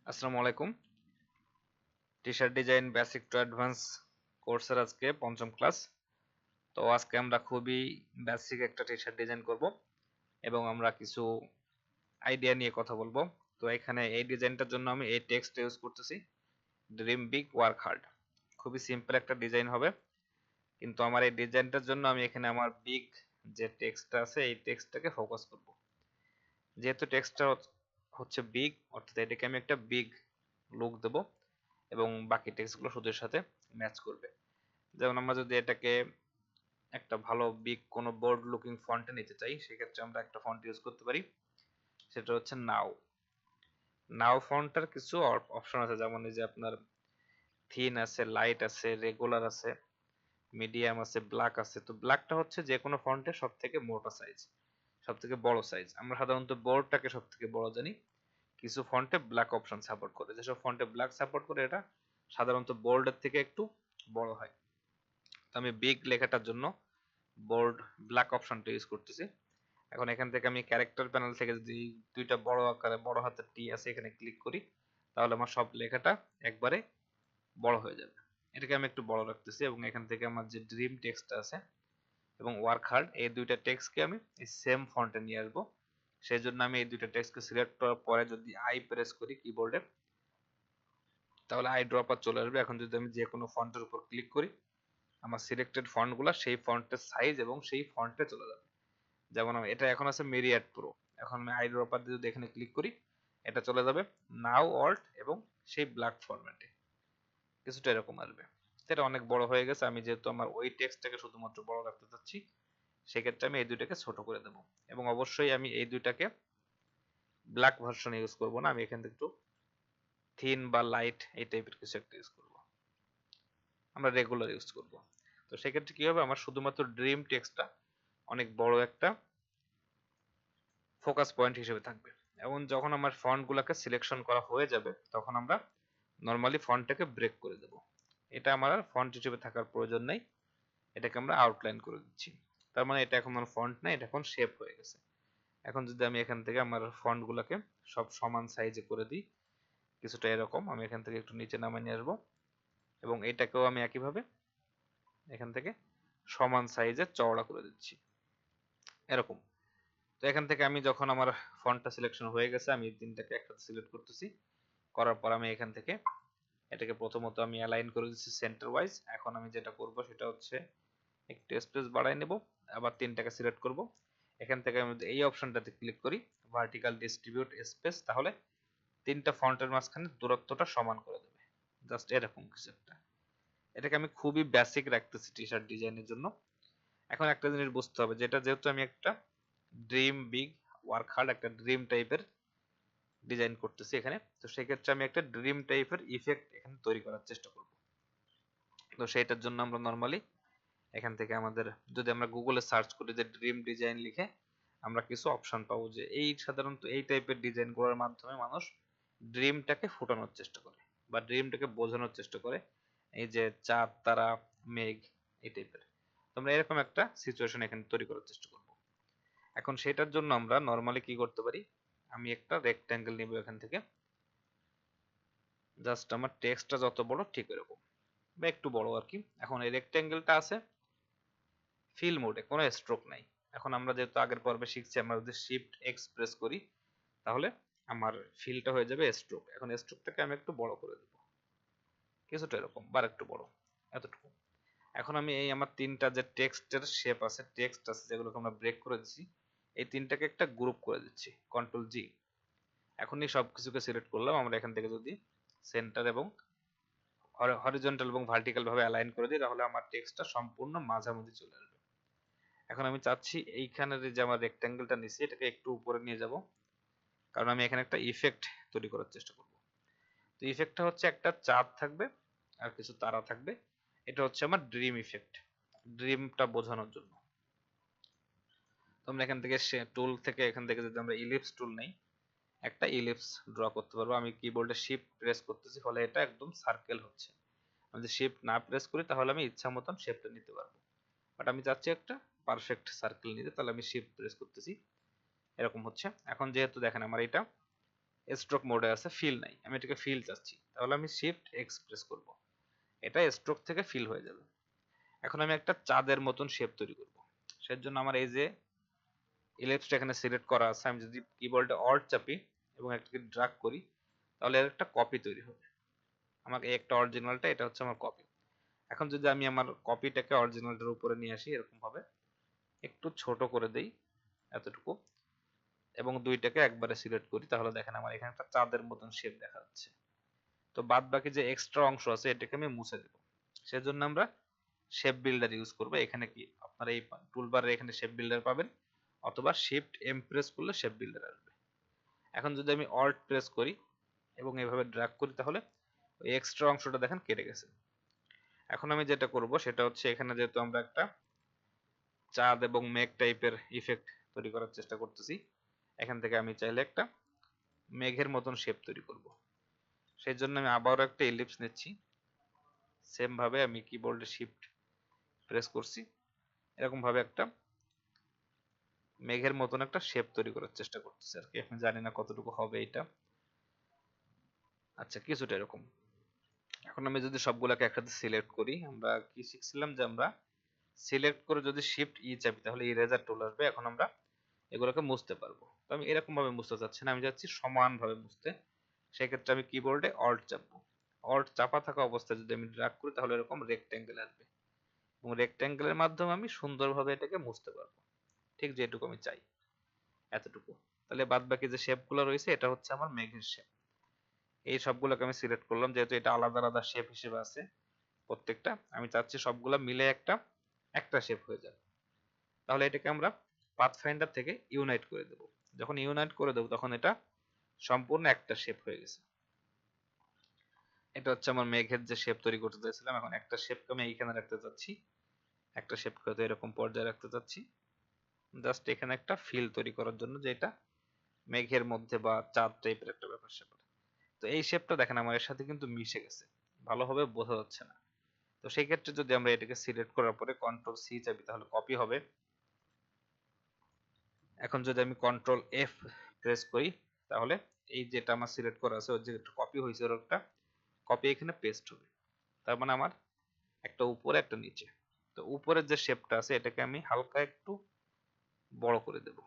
আসসালামু আলাইকুম। T shirt design basic to advance কোর্সের আজকে পঞ্চম ক্লাস। তো আজকে আমরা খুবই বেসিক একটা টি শার্ট ডিজাইন করব এবং আমরা কিছু আইডিয়া নিয়ে কথা বলবো। তো এখানে এই ডিজাইনটার জন্য আমি এই টেক্সট ইউজ করতেছি, ড্রিম বিগ ওয়ার্ক হার্ড। খুবই সিম্পল একটা ডিজাইন হবে, কিন্তু আমার এই ডিজাইনটার জন্য আমি এখানে আমার বিগ যে টেক্সটটা আছে এই টেক্সটটাকে ফোকাস করব। যেহেতু টেক্সটটা হচ্ছে বিগ, অর্থাৎ এটাকে আমি একটা বিগ লুক দেব এবং বাকি টেক্সটগুলো শুধু এর সাথে ম্যাচ করবে। যেমন আমরা যদি এটাকে একটা ভালো বিগ কোনো বোর্ড লুকিং ফন্টে নিতে চাই, সেক্ষেত্রে আমরা একটা ফন্ট ইউজ করতে পারি, সেটা হচ্ছে নাও। নাও ফন্টটার কিছু অপশন আছে, যেমন এই যে আপনার থিন আছে, লাইট আছে, রেগুলার আছে, মিডিয়াম আছে, ব্ল্যাক আছে। তো ব্ল্যাকটা হচ্ছে যে কোনো ফন্টের সব থেকে মোটা সাইজ, সব থেকে বড় সাইজ। আমরা সাধারণত বোর্ডটাকে সব থেকে বড় জানি, কিছু ফন্টে ব্ল্যাক অপশন সাপোর্ট করে, যেসব ফন্টে ব্ল্যাক সাপোর্ট করে এটা সাধারণত বোল্ডের থেকে একটু বড় হয়। তো আমি বিগ লেখাটার জন্য বোল্ড ব্ল্যাক অপশনটা ইউজ করতেছি। এখন এখান থেকে আমি ক্যারেক্টার প্যানেল থেকে যদি দুইটা বড় আকারে বড় হাতের টি আছে এখানে ক্লিক করি, তাহলে আমার সব লেখাটা একবারে বড় হয়ে যাবে। এটাকে আমি একটু বড় রাখতেছি এবং এখান থেকে আমার যে ড্রিম টেক্সটটা আছে এবং ওয়ার্ক হার্ড, এই দুইটা টেক্সটকে আমি এই সেম ফন্টে নিয়ে আসবো। সেই জন্য আমি এই দুইটা টেক্সটকে সিলেক্ট করার পরে যদি আই প্রেস করি কিবোর্ডে, তাহলে আই ড্রপার চলে আসবে। এখন যদি আমি যে কোনো ফন্টের উপর ক্লিক করি, আমার সিলেক্টেড ফন্টগুলো সেই ফন্টের সাইজ এবং সেই ফন্টে চলে যাবে। যেমন এটা এখন আছে মেরিয়াট প্রো, এখন আমি আই ড্রপার দিয়ে যদি এখানে ক্লিক করি, এটা চলে যাবে নাও অল্ট এবং সেই ব্ল্যাক ফরম্যাটে, কিছুটা এরকম আসবে। এটা অনেক বড় হয়ে গেছে, আমি যেহেতু আমার ওই টেক্সটটাকে শুধুমাত্র বড় রাখতে চাচ্ছি, সেক্ষেত্রে আমি এই দুইটাকে ছোট করে দেবো। এবং অবশ্যই আমি এই দুইটাকে ব্ল্যাক ভার্সন ইউজ করব না, আমি এখান থেকে একটু থিন বা লাইট এই টাইপের কিছু একটা ইউজ করব, আমরা রেগুলার ইউজ করব। তো সেক্ষেত্রে কি হবে, আমার শুধুমাত্র ড্রিম টেক্সটটা অনেক বড় একটা ফোকাস পয়েন্ট হিসেবে থাকবে। এবং যখন আমার ফন্টগুলোকে সিলেকশন করা হয়ে যাবে, তখন আমরা নর্মালি ফন্টটাকে ব্রেক করে দেব। এটা আমার আর ফন্ট হিসেবে থাকার প্রয়োজন নেই, এটাকে আমরা আউটলাইন করে দিচ্ছি। তার মানে এটা এখন আমার ফন্ট না, এটা এখন শেপ হয়ে গেছে। এখন যদি আমি এখান থেকে আমার ফন্টগুলোকে সব সমান সাইজে করে দিই, কিছুটা এরকম, আমি এখান থেকে একটু নিচে নামিয়ে নিয়ে আসবো এবং এটাকেও আমি একইভাবে এখান থেকে সমান সাইজে চওড়া করে দিচ্ছি, এরকম। তো এখান থেকে আমি যখন আমার ফন্টটা সিলেকশন হয়ে গেছে, আমি এই তিনটাকে একসাথে সিলেক্ট করতেছি, করার পর আমি এখান থেকে এটাকে প্রথমত আমি অ্যালাইন করে দিচ্ছি সেন্টার ওয়াইজ। এখন আমি যেটা করব সেটা হচ্ছে একটু স্পেস বাড়াই নেব, আবার তিনটাকে সিলেক্ট করব। এখান থেকে আমি এই অপশনটাতে ক্লিক করি, ভার্টিক্যাল ডিস্ট্রিবিউট স্পেস, তাহলে তিনটা ফন্টের মাঝখানে দূরত্বটা সমান করে দেবে, জাস্ট এরকম কিছু একটা। এটাকে আমি খুবই বেসিক রাখতেছি টি শার্ট ডিজাইনের জন্য। এখন একটা জিনিস বুঝতে হবে, যেটা যেহেতু আমি একটা ড্রিম বিগ ওয়ার্ক হার্ড একটা ড্রিম টাইপের ডিজাইন করতেছি এখানে, তো সেক্ষেত্রে আমি একটা ড্রিম টাইপের ইফেক্ট এখানে তৈরি করার চেষ্টা করব। তো সেইটার জন্য আমরা নর্মালি এখান থেকে আমাদের, যদি আমরা গুগলে সার্চ করি যে ড্রিম ডিজাইন লিখে, আমরা কিছু অপশন পাবো যে এই সাধারণত এই টাইপের ডিজাইন করার মাধ্যমে মানুষ ড্রিমটাকে ফুটানোর চেষ্টা করে বা ড্রিমটাকে বোঝানোর চেষ্টা করে, এই যে চাঁদ, তারা, মেঘ, এই টাইপের। তোমরা এরকম একটা সিচুয়েশন এখানে তৈরি করার চেষ্টা করব। এখন সেটার জন্য আমরা নর্মালি কি করতে পারি, আমি একটা রেক্ট্যাঙ্গেল নিব এখান থেকে, জাস্ট আমার টেক্সটটা যত বড় ঠিক এরকম বা একটু বড় আর কি। এখন এই রেক্ট্যাঙ্গেলটা আছে ফিল মোডে, কোনো স্ট্রোক নাই। এখন আমরা যেহেতু আগের পর্বে শিখছি, আমরা যদি শিফট এক্স প্রেস করি, তাহলে আমার ফিলটা হয়ে যাবে স্ট্রোক। এখন স্ট্রোকটাকে আমি একটু বড় করে দেব, কিছুটা এরকম বা একটু বড়, এতটুকু। এখন আমি এই আমার তিনটা যে টেক্সটের শেপ আছে, টেক্সট আছে যেগুলোকে আমরা ব্রেক করে দিচ্ছি, এই তিনটাকে একটা গ্রুপ করে দিচ্ছি, কন্ট্রোল জি। এখনই সব কিছুকে সিলেক্ট করলাম, আমরা এখান থেকে যদি সেন্টার এবং হরিজন্টাল এবং ভার্টিক্যাল ভাবে অ্যালাইন করে দিই, তাহলে আমার টেক্সটটা সম্পূর্ণ মাঝামাঝি চলে আসবে। এখন আমি চাচ্ছি এইখানের যে আমার রেক্ট্যাঙ্গেলটা নিচ্ছি এটাকে একটু উপরে নিয়ে যাব, কারণ আমি এখানে একটা ইফেক্ট তৈরি করার চেষ্টা করব। তো ইফেক্টটা হচ্ছে একটা চাঁদ থাকবে আর কিছু তারা থাকবে, এটা হচ্ছে আমার ড্রিম ইফেক্ট, ড্রিমটা বোঝানোর জন্য। তোমরা এখান থেকে টুল থেকে এখান থেকে যদি আমরা ইলিপস টুল নেই, একটা ইলিপস ড্র করতে পারবো। আমি কিবোর্ডে শিফট প্রেস করতেছি, ফলে এটা একদম সার্কেল হচ্ছে। আমি যদি শিফট না প্রেস করি, তাহলে আমি ইচ্ছা মতন শেপটা নিতে পারবো, বাট আমি চাচ্ছি একটা পারফেক্ট সার্কেল নিতে, তাহলে আমি শিফট প্রেস করতেছি, এরকম হচ্ছে। এখন যেহেতু দেখেন আমার এটা স্ট্রোক মোডে আছে, ফিল নাই, আমি এটাকে ফিল চাচ্ছি, তাহলে আমি শিফট এক্স প্রেস করব, এটা স্ট্রোক থেকে ফিল হয়ে যাবে। এখন আমি একটা চাঁদের মতন শেপ তৈরি করব, সেজন্য আমার এই যে ইলিপসটা এখানে সিলেক্ট করা আছে, আমি যদি কিবোর্ডে অল্ট চাপি এবং একটাকে ড্র্যাগ করি তাহলে এর একটা কপি তৈরি হবে। আমাকে একটা অরিজিনালটা, এটা হচ্ছে আমার কপি। এখন যদি আমি আমার কপিটাকে অরিজিনালটার উপরে নিয়ে আসি এরকম ভাবে, একটু ছোট করে দেই এতটুকু, এবং দুইটাকে একবারে সিলেক্ট করি, তাহলে দেখেন আমার এখানে একটা চাঁদের মতন শেপ দেখা যাচ্ছে। তো বাদ বাকি যে এক্সট্রা অংশ আছে এটাকে আমি মুছে দেব, সেজন্য আমরা শেপ বিল্ডার ইউজ করব। এখানে কি আপনারা এই টুলবারে এখানে শেপ বিল্ডার পাবেন, অথবা শিফট এম প্রেস করলে শেপ বিল্ডার আসবে। এখন যদি আমি অল্ট প্রেস করি এবং এভাবে ড্র্যাগ করি তাহলে ওই এক্সট্রা অংশটা দেখেন কেটে গেছে। এখন আমি যেটা করব সেটা হচ্ছে, এখানে যেহেতু আমরা একটা চাঁদ এবং মেঘ টাইপের ইফেক্ট তৈরি করার চেষ্টা করতেছি, এখান থেকে আমি চাইলে একটা মেঘের মতন শেপ তৈরি করব। সেই জন্য আমি আবারও একটা ইলিপস নিচ্ছি, সেম ভাবে আমি কিবোর্ডে শিফট প্রেস করছি, এরকম ভাবে একটা মেঘের মতন একটা শেপ তৈরি করার চেষ্টা করতেছি আর কি। আমি জানি না কতটুকু হবে এটা, আচ্ছা কিছুটা এরকম। এখন আমি যদি সবগুলোকে একসাথে সিলেক্ট করি, আমরা কি শিখছিলাম যে আমরা সিলেক্ট করে যদি শিফট ই চাপি তাহলে ইরেজার টুল আসবে। এখন আমরা এগুলোকে মুছতে পারবো। তো আমি এরকম ভাবে মুছতে চাচ্ছি না, আমি চাচ্ছি সমান ভাবে মুছতে। সেক্ষেত্রে আমি কিবোর্ডে অল্ট চাপবো, অল্ট চাপা থাকা অবস্থায় যদি আমি ড্র্যাগ করি তাহলে এরকম রেক্টেঙ্গেল আসবে, এবং রেক্টেঙ্গেলের মাধ্যমে আমি সুন্দরভাবে এটাকে মুছতে পারবো, ঠিক যেটুকু আমি চাই এতটুকু। তাহলে বাদ বাকি যে শেপগুলো রয়েছে এটা হচ্ছে আমার মেঘের শেপ। এই সবগুলোকে আমি সিলেক্ট করলাম, যেহেতু এটা আলাদা আলাদা শেপ হিসেবে আছে প্রত্যেকটা, আমি চাচ্ছি সবগুলা মিলে একটা একটা শেপ হয়ে যাবে। তাহলে এটাকে আমরা পাথফাইন্ডার থেকে ইউনাইট করে দেব। যখন ইউনাইট করে দেব তখন এটা সম্পূর্ণ একটা শেপ হয়ে গেছে। এটা হচ্ছে আমার মেঘের যে শেপ তৈরি করতে চাইছিলাম। এখন একটা শেপকে আমি এইখানে রাখতে চাচ্ছি, একটা শেপকে হয়তো এরকম পর্যায়ে রাখতে চাচ্ছি, জাস্ট এখানে একটা ফিল তৈরি করার জন্য, যে এটা মেঘের মধ্যে বা চাঁদ টাইপের একটা ব্যাপার স্যাপার। তো এই শেপটা দেখেন আমার এর সাথে কিন্তু মিশে গেছে, ভালোভাবে বোঝা যাচ্ছে না। তো সেই ক্ষেত্রে যদি আমরা এটাকে সিলেক্ট করার পরে কন্ট্রোল সি চাপি তাহলে কপি হবে। এখন যদি আমি কন্ট্রোল এফ প্রেস করি তাহলে এই যেটা আমার সিলেক্ট করা আছে ওর যে কপি হয়েছে ওর একটা কপি এখানে পেস্ট হবে। তার মানে আমার একটা উপরে একটা নিচে। তো উপরের যে শেপটা আছে এটাকে আমি হালকা একটু বড় করে দেব।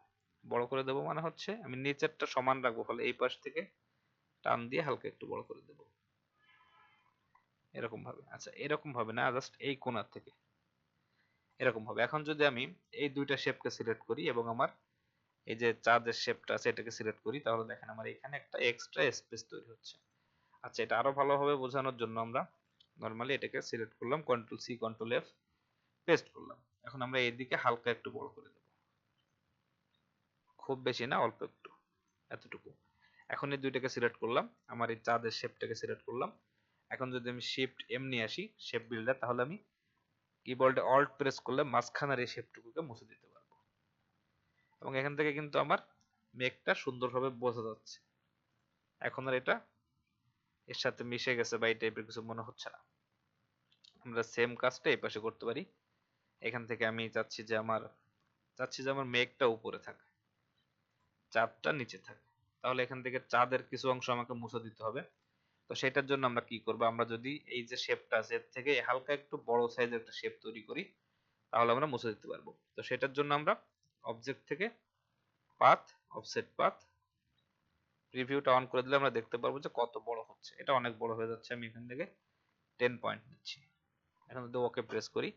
বড় করে দেব মানে হচ্ছে আমি নিচেরটা সমান রাখবো, ফলে এই পাশ থেকে টান দিয়ে হালকা একটু বড় করে দেব এরকম ভাবে। আচ্ছা এরকম ভাবে না, জাস্ট এই কোণার থেকে এরকম ভাবে। এখন যদি আমি এই দুইটা শেপকে সিলেক্ট করি এবং আমার এই যে চাঁদের শেপটা আছে এটাকে সিলেক্ট করি তাহলে দেখেন আমার এখানে একটা এক্সট্রা স্পেস তৈরি হচ্ছে। আচ্ছা এটা আরো ভালোভাবে বোঝানোর জন্য আমরা নরমালি এটাকে সিলেক্ট করলাম, control C control F paste করলাম। এখন আমরা এইদিকে হালকা একটু বড় করে দেব, খুব বেশি না, অল্প একটু, এতটুকু। এখন এই দুইটাকে সিলেক্ট করলাম, আমার এই চাঁদের শেপটাকে সিলেক্ট করলাম। এখন যদি আমি শিফট এম নিয়ে আসি শেপ বিল্ডার, তাহলে আমি কিবোর্ডে অল্ট প্রেস করলে মাঝখানের এই শেপটুকুকে মুছে দিতে পারবো, এবং এখান থেকে কিন্তু আমার মেঘটা সুন্দরভাবে বোঝা যাচ্ছে। এখন আর এটা এর সাথে মিশে গেছে বা এই টাইপের কিছু মনে হচ্ছে না। আমরা সেম কাজটা এই পাশে করতে পারি। এখান থেকে আমি চাচ্ছি যে আমার মেঘটা উপরে থাকে, চাঁদটা নিচে থাকে। তাহলে এখান থেকে চাঁদের কিছু অংশ আমাকে মুছে দিতে হবে। তো সেটার জন্য আমরা কি করব, আমরা যদি এই যে শেপটা আছে এর থেকে হালকা একটু বড় সাইজের একটা শেপ তৈরি করি তাহলে আমরা মুছে দিতে পারবো। তো সেটার জন্য আমরা অবজেক্ট থেকে পাথ, অফসেট পাথ, প্রিভিউটা অন করে দিলে আমরা দেখতে পারবো যে কত বড় হচ্ছে। এটা অনেক বড় হয়ে যাচ্ছে, আমি এখান থেকে 10 পয়েন্ট নিচ্ছি। এখন যদি ওকে প্রেস করি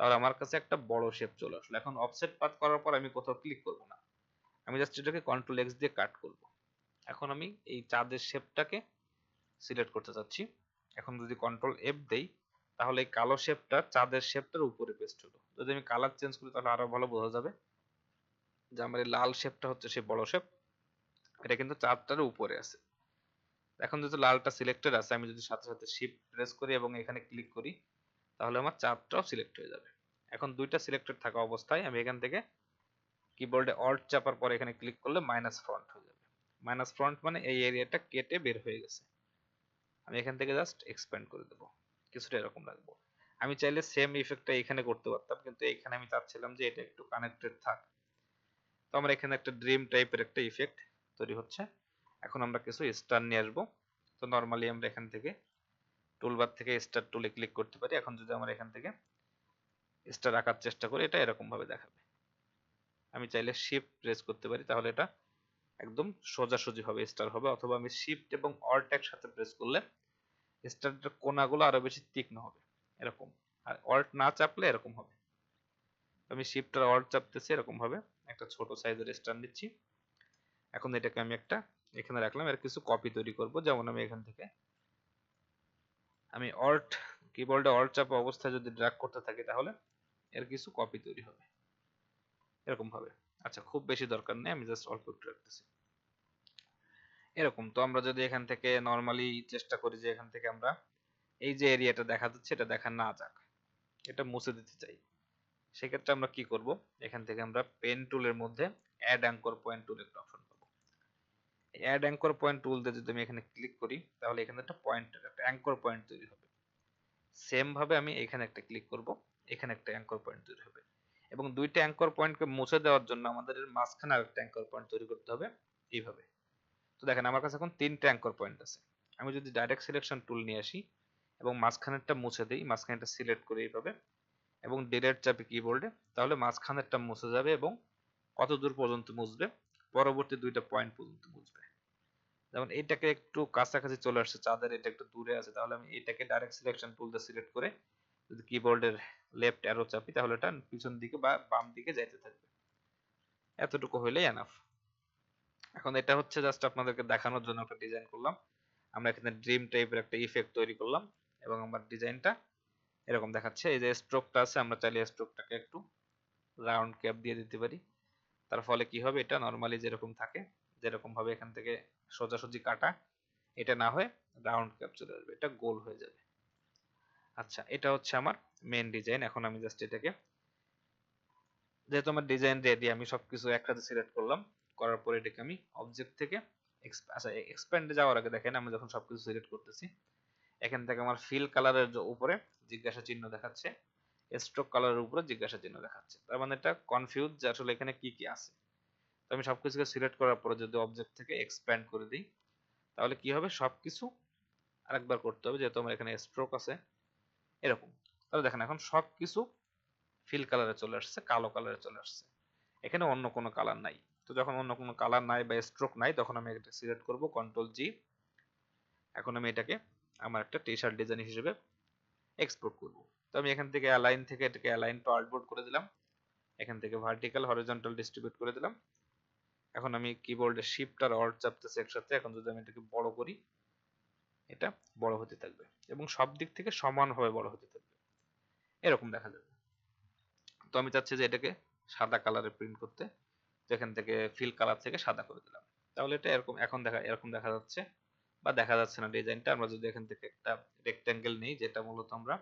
তাহলে আমার কাছে একটা বড় শেপ চলে আসলো। এখন অফসেট পাথ করার পর আমি কোথাও ক্লিক করব না, আমি জাস্ট এটাকে কন্ট্রোল এক্স দিয়ে কাট করব। এখন আমি এই চাঁদের শেপটাকে সিলেক্ট করতে চাচ্ছি। এখন যদি কন্ট্রোল এফ দেই তাহলে এই কালো শেপটা চাঁদের শেপটার উপরে পেস্ট হলো। যদি আমি কালার চেঞ্জ করি তাহলে আরো ভালো বোঝা যাবে যে আমার এই লাল শেপটা হচ্ছে সেই বড় শেপ, এটা কিন্তু চাঁদটার উপরে আছে। এখন যদি লালটা সিলেক্টেড আছে, আমি যদি সাথে সাথে শিফট প্রেস করি এবং এখানে ক্লিক করি তাহলে আমার চাঁদটাও সিলেক্ট হয়ে যাবে। এখন দুইটা সিলেক্টেড থাকা অবস্থায় আমি এখান থেকে কিবোর্ডে অল্ট চাপার পর এখানে ক্লিক করলে মাইনাস ফ্রন্ট হয়ে যাবে। মাইনাস ফ্রন্ট মানে এই এরিয়াটা কেটে বের হয়ে গেছে। আমি এখান থেকে জাস্ট এক্সপ্যান্ড করে দেবো, কিছুটা এরকম রাখবো। আমি চাইলে সেম ইফেক্টটা এখানে করতে পারতাম, কিন্তু এখানে আমি চাচ্ছিলাম যে এটা একটু কানেক্টেড থাক। তো আমরা এখানে একটা ড্রিম টাইপের একটা ইফেক্ট তৈরি হচ্ছে। এখন আমরা কিছু স্টার নিয়ে আসবো। তো নর্মালি আমরা এখান থেকে টুলবার থেকে স্টার টুলে ক্লিক করতে পারি। এখন যদি আমরা এখান থেকে স্টার আঁকার চেষ্টা করি, এটা এরকম ভাবে দেখাবে। আমি চাইলে শিফট প্রেস করতে পারি, তাহলে এটা একদম সোজাসুজি হবে স্টার হবে, অথবা আমি শিফট এবং অল্ট একসাথে প্রেস করলে স্টারের কোণাগুলো আরো বেশি তীক্ষ্ণ হবে এরকম। আর অল্ট না চাপলে এরকম হবে। আমি শিফট আর অল্ট চাপতেছি, এরকম ভাবে একটা ছোট সাইজের স্টার নিচ্ছি। এখন এটাকে আমি একটা এখানে রাখলাম, এর কিছু কপি তৈরি করব। যেমন আমি এখান থেকে আমি অল্ট কিবোর্ডে অল্ট চাপা অবস্থায় যদি ড্র্যাগ করতে থাকি, তাহলে এর কিছু কপি তৈরি হবে এরকম ভাবে। আচ্ছা, খুব বেশি দরকার নেই, আমি জাস্ট অল্প একটু রাখতেছি এরকম। তো আমরা যদি এখান থেকে নরমালি চেষ্টা করি যে এখান থেকে আমরা এই যে এরিয়াটা দেখা যাচ্ছে এটা দেখা না যাক, এটা মুছে দিতে চাই, সেক্ষেত্রে আমরা কি করব, এখান থেকে আমরা পেন টুলের মধ্যে অ্যাড অ্যাঙ্কর পয়েন্ট টুল একটা অপশন পাবো। অ্যাড অ্যাঙ্কর পয়েন্ট টুল দিয়ে যদি আমি এখানে ক্লিক করি, তাহলে এখানে একটা পয়েন্ট, একটা অ্যাঙ্কর পয়েন্ট তৈরি হবে। সেম ভাবে আমি এখানে একটা ক্লিক করব, এখানে একটা অ্যাঙ্কর পয়েন্ট তৈরি হবে। এবং দুইটা অ্যাঙ্কর পয়েন্টকে মুছে দেওয়ার জন্য আমাদের এর মাঝখানে আরেকটা অ্যাঙ্কর পয়েন্ট তৈরি করতে হবে এইভাবে। তো দেখেন আমার কাছে এখন তিনটা অ্যাঙ্কর পয়েন্ট আছে। আমি যদি ডাইরেক্ট সিলেকশন টুল নিয়ে আসি এবং মাঝখানেরটা মুছে দিই, মাঝখানেরটা সিলেক্ট করে এইভাবে এবং ডিলিট চাপি কিবোর্ডে, তাহলে মাঝখানেরটা মুছে যাবে এবং কত দূর পর্যন্ত মুছবে, পরবর্তী দুইটা পয়েন্ট পর্যন্ত মুছবে। যেমন এটাকে একটু কাছাকাছি চলে আসছে চাঁদের, এটা একটু দূরে আছে, তাহলে আমি এটাকে ডাইরেক্ট সিলেকশন টুল দিয়ে সিলেক্ট করে যদি কিবোর্ডের লেফট অ্যারো চাপি, তাহলে এটা পিছন দিকে বা বাম দিকে যাইতে থাকবে। এতটুকু হইলেই এনাফ। এখন এটা হচ্ছে জাস্ট আপনাদেরকে দেখানোর জন্য একটা ডিজাইন করলাম। আমরা এখানে ড্রিম টাইপের একটা ইফেক্ট তৈরি করলাম এবং আমার ডিজাইনটা এরকম দেখাচ্ছে। এই যে স্ট্রোকটা আছে, আমরা চাইলে স্ট্রোকটাকে একটু রাউন্ড ক্যাপ দিয়ে দিতে পারি। তার ফলে কি হবে, এটা নরমালি যেরকম থাকে, যেরকম ভাবে এখান থেকে সোজাসুজি কাটা, এটা না হয়ে রাউন্ড ক্যাপ চলে আসবে, এটা গোল হয়ে যাবে। আচ্ছা, এটা হচ্ছে আমার মেন ডিজাইন। এখন আমি জাস্ট এটাকে, যেহেতু আমার ডিজাইন রেডি, আমি সবকিছু একসাথে সিলেক্ট করলাম, করার পরে এটাকে আমি অবজেক্ট থেকে আচ্ছা এক্সপ্যান্ডে যাওয়ার আগে দেখেন আমি যখন সবকিছু সিলেক্ট করতেছি, এখান থেকে আমার ফিল কালারের উপরে জিজ্ঞাসা চিহ্ন দেখাচ্ছে, স্ট্রোক কালারের উপরে জিজ্ঞাসা চিহ্ন দেখাচ্ছে। তার মানে এটা কনফিউজ যে আসলে এখানে কি কি আছে। তো আমি সবকিছুকে সিলেক্ট করার পরে যদি অবজেক্ট থেকে এক্সপ্যান্ড করে দিই, তাহলে কি হবে, সবকিছু আরেকবার করতে হবে, যেহেতু আমার এখানে স্ট্রোক আছে এরকম। তাহলে দেখেন এখন সবকিছু ফিল কালারে চলে আসছে, কালো কালারে চলে আসছে, এখানে অন্য কোনো কালার নাই। তো যখন অন্য কোনো কালার নাই বা স্ট্রোক নাই, তখন আমি এটা সিলেক্ট করব কন্ট্রোল জি। এখন আমি এটাকে আমার একটা টি শার্ট ডিজাইন হিসেবে এক্সপোর্ট করব। তো আমি এখান থেকে অ্যালাইন থেকে এটাকে অ্যালাইন টু আর্টবোর্ড করে দিলাম, এখান থেকে ভার্টিক্যাল হরিজন্টাল ডিস্ট্রিবিউট করে দিলাম। এখন আমি কিবোর্ডে শিফট আর অল্ট চাপতেছি একসাথে। এখন যদি আমি এটাকে বড় করি, এটা বড় হতে থাকবে এবং সব দিক থেকে সমানভাবে বড় হতে থাকবে, এরকম দেখা যাবে। তো আমি চাচ্ছি যে এটাকে সাদা কালারে প্রিন্ট করতে, যেখান থেকে ফিল কালার থেকে সাদা করে দিলাম, তাহলে এটা এরকম এখন এরকম দেখা যাচ্ছে বা দেখা যাচ্ছে না ডিজাইনটা। আমরা যদি এখান থেকে একটা রেক্টেঙ্গেল নিই, যেটা মূলত আমরা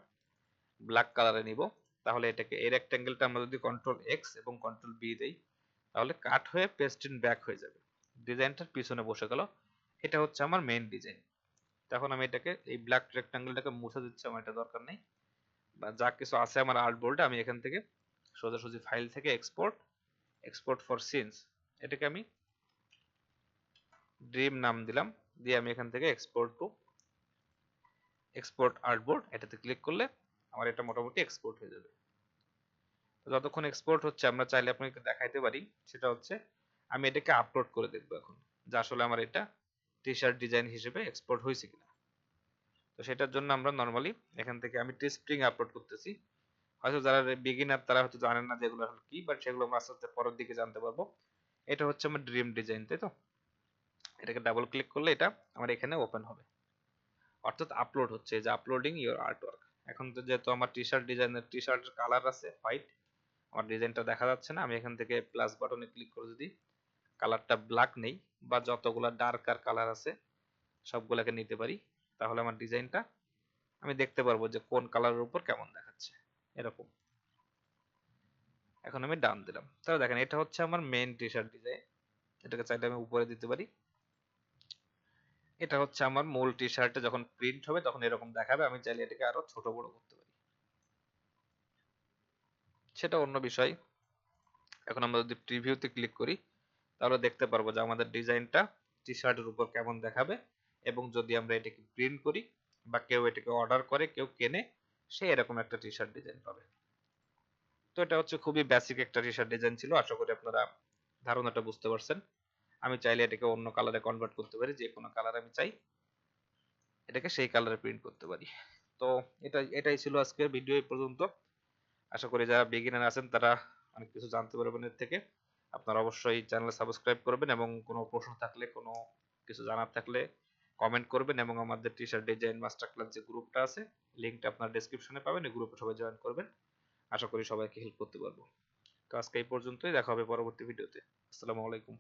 ব্ল্যাক কালারে নিব, তাহলে এটাকে এই রেক্টেঙ্গেলটা আমরা যদি কন্ট্রোল এক্স এবং কন্ট্রোল বি দেই, তাহলে কাট হয়ে পেস্টিন ব্যাক হয়ে যাবে, ডিজাইনটার পিছনে বসে গেল। এটা হচ্ছে আমার মেইন ডিজাইন। তখন আমি এটাকে এই ব্ল্যাক রেক্টেঙ্গেলটাকে মুছে দিচ্ছি, আমার এটা দরকার নেই, বা যা কিছু আছে আমার আর্টবোর্ডে আমি এখান থেকে সোজাসুজি ফাইল থেকে এক্সপোর্ট, এক্সপোর্ট ফর সিনস, এটাকে আমি ড্রিম নাম দিলাম, দিয়ে আমি এখান থেকে এক্সপোর্ট টু এক্সপোর্ট আর্টবোর্ড এটাতে ক্লিক করলে আমার এটা মোটামুটি এক্সপোর্ট হয়ে যাবে। তো যতক্ষণ এক্সপোর্ট হচ্ছে, আমরা চাইলে আপনাকে দেখাইতে পারি, সেটা হচ্ছে আমি এটাকে আপলোড করে দেখবো এখন যে আসলে আমার এটা টি শার্ট ডিজাইন হিসেবে এক্সপোর্ট হয়েছে কিনা। তো সেটার জন্য আমরা নরমালি এখান থেকে আমি টি স্প্রিং আপলোড করতেছি। হয়তো যারা বিগিনার তারা হয়তো জানেন না যেগুলো আসলে কি, বাট সেগুলো আমরা আস্তে আস্তে পরের দিকে জানতে পারবো। এটা হচ্ছে আমার ড্রিম ডিজাইন, তাই তো? এটাকে ডাবল ক্লিক করলে এটা আমার এখানে ওপেন হবে, অর্থাৎ আপলোড হচ্ছে, যে আপলোডিং ইওর আর্টওয়ার্ক। এখন তো যেহেতু আমার টি শার্ট ডিজাইনের টি শার্টের কালার আছে হোয়াইট, আমার ডিজাইনটা দেখা যাচ্ছে না, আমি এখান থেকে প্লাস বাটনে ক্লিক করে যদি কালারটা ব্ল্যাক নেই বা যতগুলা ডার্কার কালার আছে সবগুলাকে নিতে পারি, তাহলে আমার ডিজাইনটা আমি দেখতে পারবো যে কোন কালারের উপর কেমন দেখাচ্ছে এরকম। এখন আমি ডান দিলাম, তাহলে দেখেন এটা হচ্ছে আমার মেইন টি শার্ট ডিজাইন। এটাকে চাইলে আমি উপরে দিতে পারি। এটা হচ্ছে আমার মূল টি শার্টে যখন প্রিন্ট হবে তখন এরকম দেখাবে। আমি চাইলে এটাকে আরো ছোট বড় করতে পারি, সেটা অন্য বিষয়। এখন আমরা যদি প্রিভিউতে ক্লিক করি, তাহলে দেখতে পারবো যে আমাদের ডিজাইনটা টি শার্টের উপর কেমন দেখাবে, এবং যদি আমরা এটাকে প্রিন্ট করি বা কেউ এটাকে অর্ডার করে, কেউ কেনে, সে এরকম একটা টি শার্ট ডিজাইন পাবে। তো এটা হচ্ছে খুবই বেসিক একটা টি শার্ট ডিজাইন ছিল, আশা করি আপনারা ধারণাটা বুঝতে পারছেন। আমি চাইলে এটাকে অন্য কালারে কনভার্ট করতে পারি, যে কোনো কালার আমি চাই এটাকে সেই কালারে প্রিন্ট করতে পারি। তো এটাই ছিল আজকের ভিডিও এই পর্যন্ত। আশা করি যারা বিগিনার আছেন তারা অনেক কিছু জানতে পারবেন এর থেকে। আপনারা অবশ্যই চ্যানেল সাবস্ক্রাইব করবেন, এবং কোনো প্রশ্ন থাকলে, কোনো কিছু জানার থাকলে কমেন্ট করবেন, এবং আমাদের T shirt design master class যে গ্রুপটা আছে, লিঙ্কটা আপনার ডেসক্রিপশনে পাবেন, এই গ্রুপে সবাই জয়েন করবেন। আশা করি সবাইকে হেল্প করতে পারবো। তো আজকে এই পর্যন্তই, দেখা হবে পরবর্তী ভিডিওতে। আসসালামু আলাইকুম।